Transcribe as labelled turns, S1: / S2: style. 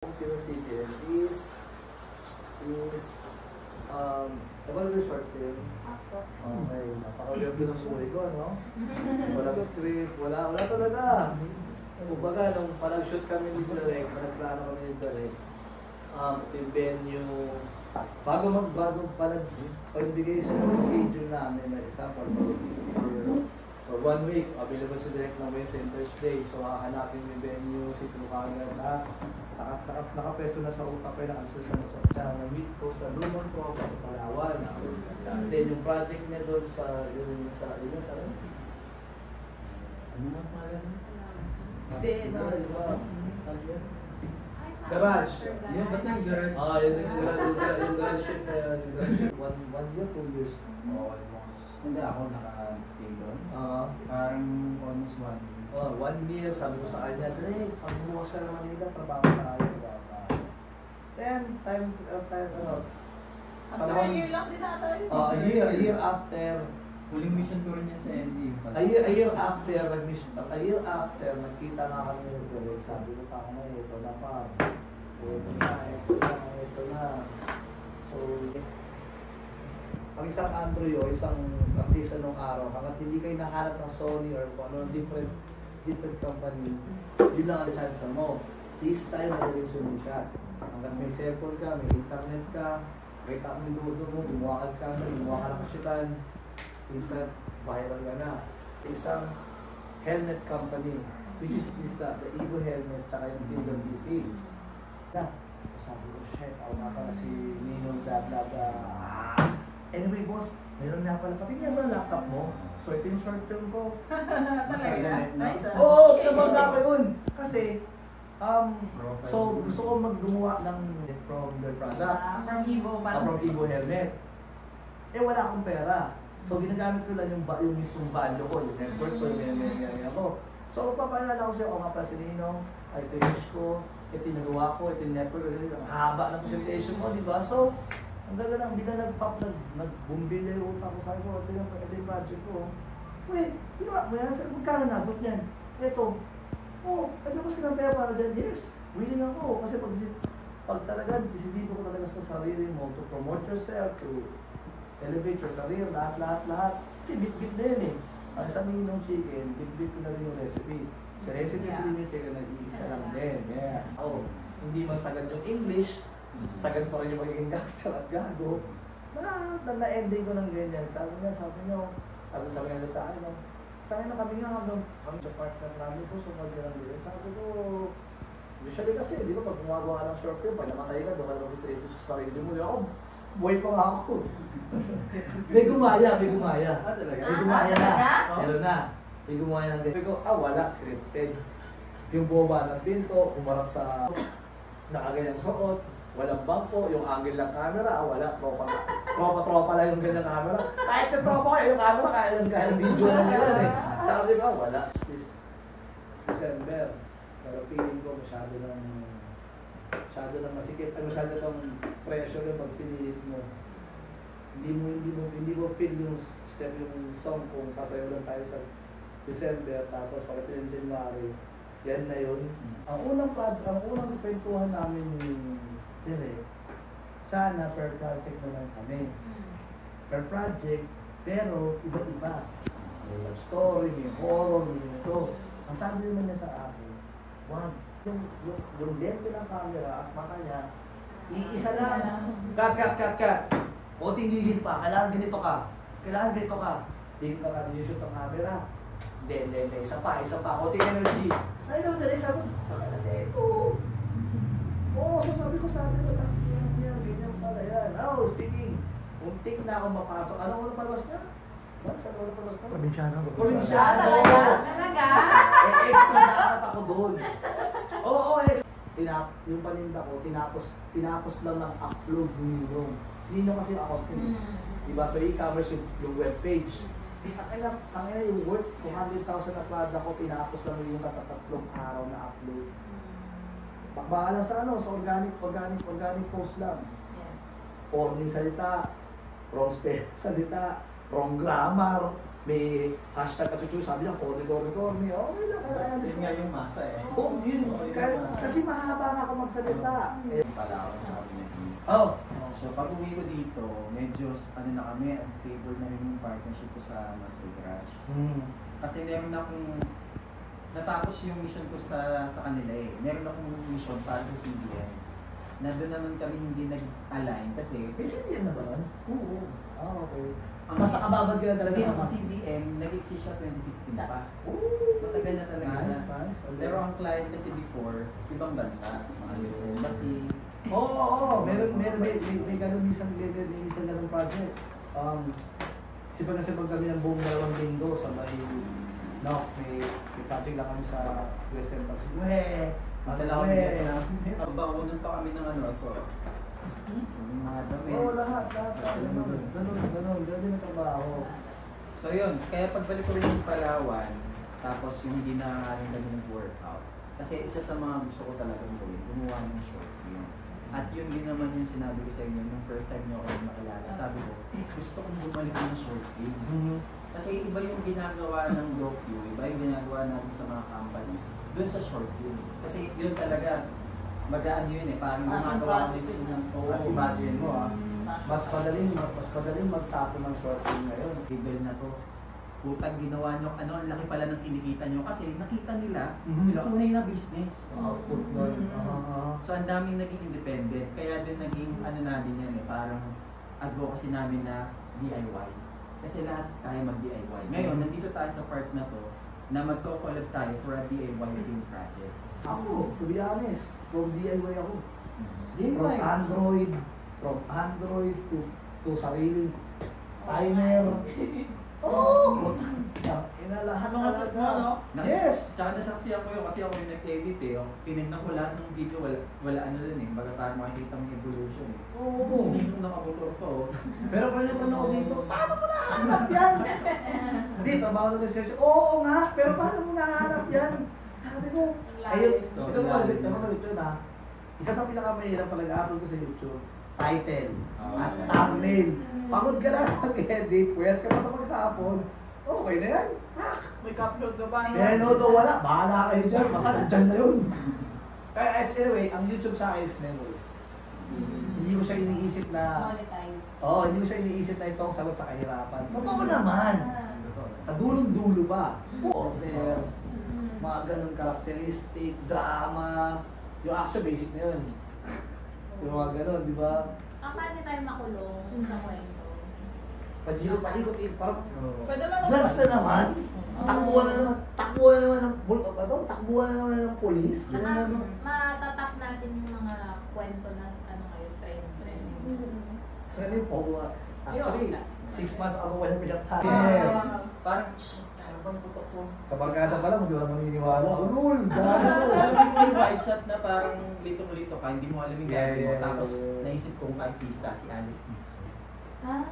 S1: CPM about the short film. Okay, napaka-weird ko ng buhay ko, ano? Walang script, wala talaga. Kumbaga, nung parang-shoot kami ni Direk, nagplano kami ni Direk, ito yung venue, bago pagbigay siya ng schedule namin, na example, for 1 week, available si Direk ng Wednesday and Thursday, so hahanapin yung venue, si Trucagan, nakapeso na sa utak ko, nakapeso sa meet ko sa Lumon ko, sa Palawan. Then yung project niya doon sa ano nga pala? Hindi, garage.
S2: Yun, basta yung garage.
S1: Yung garage shit na yun. 1 year, 2 years.
S2: Hindi ako naka-stay doon. Parang almost 1 year.
S1: 1 year, sabi ko sa kanya, Drake, pag bumukas ka naman nila, trabaho tayo. Then,
S3: after a year lang din ata yun.
S1: A year after.
S2: Huling mission ko rin yan sa ND.
S1: A year after, nagkita nga kami ng Drake. Sabi ko pa ako, ito na pa. Ito na. So, ang isang Andrew o isang artista nung araw, hanggat hindi kayo nahanap ng Sony or kung ano, different company, yun lang ang chance mo. This time, madaling sumikat. Hanggat may cellphone ka, may internet ka, kahit ako yung dudo mo, gumawa ka sa camera, gumawa ka ng kasyutan, instant viral ka na. Isang helmet company, which is the Evo helmet, tsaka yung Tingle DT. Na, sabi ko, shit, ako nga pala si Ninong Anyway, boss, meron na pala. Patingnan mo ang laptop mo. So, ito yung short film ko.
S3: Nice.
S1: Oo, kinabang ko yun. Kasi, so, gusto ko gumawa ng from the product.
S3: From Evo ba?
S1: From Evo helmet. Eh, wala akong pera. So, ginagamit ko lang yung mismong value ko, yung network ko, yung ako. So, papalala ko sa'yo, nga pala si Ninong, ito yung wish ko, ito yung nagawa ko, ito yung network, ang haba ng presentation mo, di ba? So, ang ganda lang, bila nagbumbilya yung utak ko, sabi ko, ito yung project ko. Wait, ginawa mo yan? Sabi, magkano nabot yan? Ito. Ito ko silang pera para dyan. Yes, willing ako. Kasi pag talaga, disidido ko talaga sa sarili mo to promote yourself, to elevate your career, lahat. Kasi bit-bit na yun eh. Ang isang Ninong chicken, bit-bit ko na rin yung recipe. Sa recipe sa Ninong chicken, nag-iisa lang din. Yeah. Hindi masagad yung English, sagad pa rin yung magiging gangster at gago. Na-ending ko ng ganyan. Sabi niya sa akin, tayo na kami nga hanggang sa partner namin ko, so mag-ganang din. Sabi ko, usually kasi, di ba, pag gumagawa ka ng short film, pag namatay ka, doon ka naman itrito sa sarili mo. Ako, buhay pa nga ako. may gumaya. May gumaya na. Meron na. May gumaya ng ganyan. Sabi ko, wala, scripted. Yung buba ng pinto, umarap sa nakaganyang suot, walang bangko, yung angle ng camera, wala, tropa lang yung ganyang camera. Kahit yung tropa ko, yung camera, kaya video lang nila eh. Sabi ko, wala. This December, pero feeling ko masyado ng masikip, masyado ng pressure yung pag pinilit mo. Hindi mo feel yung step, yung song kung sasayaw lang tayo sa December, tapos pagdating ng January, yan na yun. Ang unang kwentuhan namin yung Direk, sana per project na lang kami. Per project, pero iba-iba. May love story, may horror, may ito. Ang sabi naman niya sa akin, wag, yung lente ng camera at mata niya, iisa lang. Cut. O tinigil pa, kailangan ganito ka. Tingin ka shoot ng camera. Hindi. Isa pa. O energy. Ay, no, Direk, sabi ko, ito. So sabi ko, ganyan pala yan. Speaking, muntik na akong mapasok. Ano palabas na? Saan wala palabas na? Probinsyano.
S3: Talaga?
S1: Extra dapat ako doon. Yung paninda ko, tinapos lang ng upload ni Ninong. Si Ninong kasi yung account ko. Diba? So e-commerce yung webpage. Tangina yung worth, 200,000 na product ko, tinapos lang yung katatatlong araw na upload. Bakbaka lang sa organic post lang. Forming salita, wrong spell salita, wrong grammar, may hashtag kachuchu, sabi niya, corridor, okay lang, kaya
S2: Kasi nga yung masa eh.
S1: Oo, yun. Kasi mahaba nga ako magsalita.
S2: Pala ako na kami na dito.
S1: Oh.
S2: So pag uwi ko dito, medyo ano na kami, unstable na rin yung partnership ko sa Muscle Crush. Kasi meron akong natapos yung mission ko sa kanila eh. Meron akong mission para sa CBN. Na doon naman kami hindi nag-align kasi
S1: May CDM na ba nun?
S2: oo.
S1: Okay.
S2: Ang
S1: Mas nakababad ka na talaga
S2: Hindi
S1: sa
S2: ako CDM, nag-exist siya 2016 pa. Matagal na talaga siya.
S1: Nice.
S2: Pero ang client kasi before, ibang bansa, mga US Embassy.
S1: Oo. May ganun minsan ganun project. Sipag kami ng buong dalawang linggo sa may project lang kami sa US Embassy.
S2: Madala kami na pabawanan pa kami ng ano ito. Yung mga damit.
S1: Oo, lahat. Ganun yung trabaho.
S2: So yun, kaya pagbalik ko rin yung Palawan, tapos yung hindi na naging workout. Kasi isa sa mga gusto ko talagang gawin, gumawa ng short film. At yun din naman yung sinabi ko sa inyo nung first time nyo ako makilala. Sabi ko, gusto kong bumalik ng short film. Kasi iba yung ginagawa ng docu, iba yung ginagawa natin sa mga company, dun sa short film. Kasi yun talaga, magaan yun eh, parang gumagawa ko ng
S1: At imagine mo mas madaling magtapo ng short film ngayon.
S2: Table na to. Putang ginawa nyo, ang laki pala ng kinikita nyo kasi nakita nila, tunay na business.
S1: Output doon.
S2: So ang daming naging independent, kaya din naging namin yan eh, parang advocacy namin na DIY. Kasi lahat tayo mag-DIY. Ngayon, nandito tayo sa part na to, na magko-collab tayo for a DIY film project.
S1: Ako, to be honest, from DIY ako.
S2: DIY?
S1: From Android to sariling timer. Oo! Lahat
S3: Mga shoot mo, no?
S1: Yes!
S2: Tsaka nasaksi ako yun kasi ako yung nag-edit eh. Tinignan ko lahat ng video, wala ano dun eh. Baga parang makikita mo yung evolution eh.
S1: Oo.
S2: Hindi nung nakamotor pa oh.
S1: Pero pala ako dito, paano mo nahanap yan? Hindi, trabaho ng research. Oo nga, pero paano mo nahanap yan? Sabi ko, ayun, ito malabit yun ha. Isa sa pinakamahirap pag nag-upload ko sa YouTube, title at thumbnail. Pagod ka lang mag-edit, pwede ka pa sa maghapon. Okay na yan.
S3: May upload ka ba?
S1: Menodo wala, bahala kayo dyan, basta nandyan na yun. Anyway, ang YouTube sa akin is memories. Hindi ko siya iniisip na,
S3: Monetize.
S1: hindi ko siya iniisip na ito ang sagot sa kahirapan. Totoo naman. Kadulong-dulo pa. Order, mga ganun karakteristik, drama, yung action basic na yun. Yung mga ganun, di ba?
S4: Paano tayo makulong sa kwento?
S1: Paikot-ikot, parang
S3: Pwede ba
S1: drugs na naman. Takbuhan na naman ng ng polis.
S4: Saka matatap natin yung mga kwento na ngayon, trend.
S1: Pero yung po, actually, 6 months ago wala pinapahal.
S2: Parang, tayo bang putok po?
S1: Sa barkada pa lang, hindi wala maniniwala. Ulul!
S2: Alam mo yung wide shot na parang litong-lito ka, hindi mo alam yung gagawin mo.
S1: Yeah.
S2: Tapos naisip kong artista si Alex Nixon.
S4: Ah.